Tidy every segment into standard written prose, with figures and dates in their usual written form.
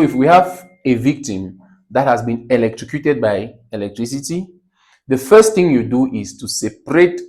If we have a victim that has been electrocuted by electricity, the first thing you do is to separate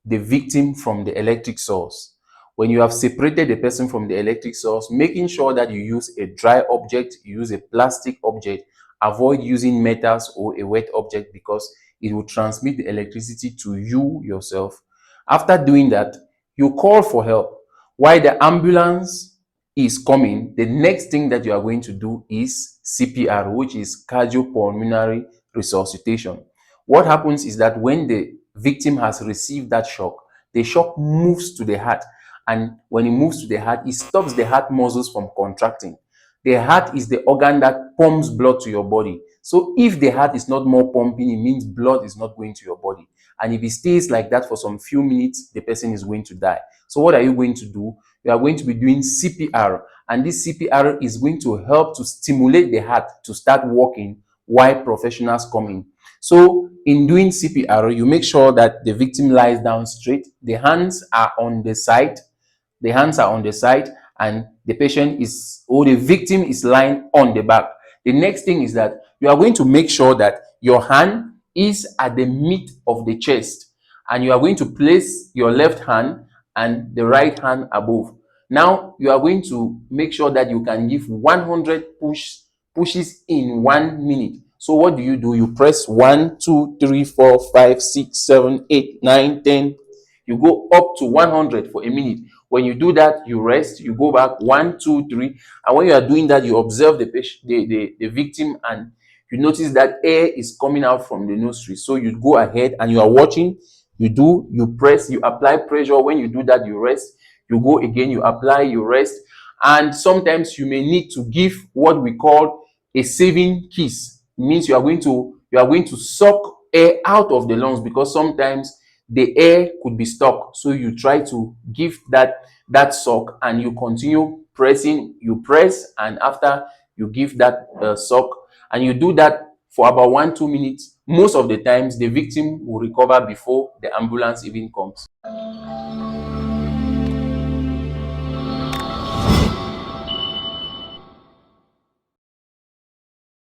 the victim from the electric source. When you have separated the person from the electric source, making sure that you use a dry object, you use a plastic object, avoid using metals or a wet object because it will transmit the electricity to you yourself. After doing that, you call for help. While the ambulance is coming, the next thing that you are going to do is CPR, which is cardiopulmonary resuscitation. What happens is that when the victim has received that shock, the shock moves to the heart. And when it moves to the heart, it stops the heart muscles from contracting. The heart is the organ that pumps blood to your body. So if the heart is not more pumping, it means blood is not going to your body. And if it stays like that for some few minutes, the person is going to die. So what are you going to do? You are going to be doing CPR. And this CPR is going to help to stimulate the heart to start working while professionals come in. So in doing CPR, you make sure that the victim lies down straight. The hands are on the side. The hands are on the side and the patient is, or the victim is lying on the back. The next thing is that you are going to make sure that your hand is at the mid of the chest and you are going to place your left hand and the right hand above. Now you are going to make sure that you can give 100 pushes in 1 minute. So what do? You press 1, 2, 3, 4, 5, 6, 7, 8, 9, 10. You go up to 100 for a minute. When you do that, you rest, you go back 1, 2, 3. And when you are doing that, you observe the patient, the victim, and you notice that air is coming out from the nostril. So you go ahead and you are watching. You press, you apply pressure. When you do that, you rest. You go again, you apply, you rest. And sometimes you may need to give what we call a saving kiss. It means you are going to suck air out of the lungs because sometimes the air could be stuck. So you try to give that suck and you continue pressing. You press and after you give that suck and you do that for about 1-2 minutes. Most of the times the victim will recover before the ambulance even comes.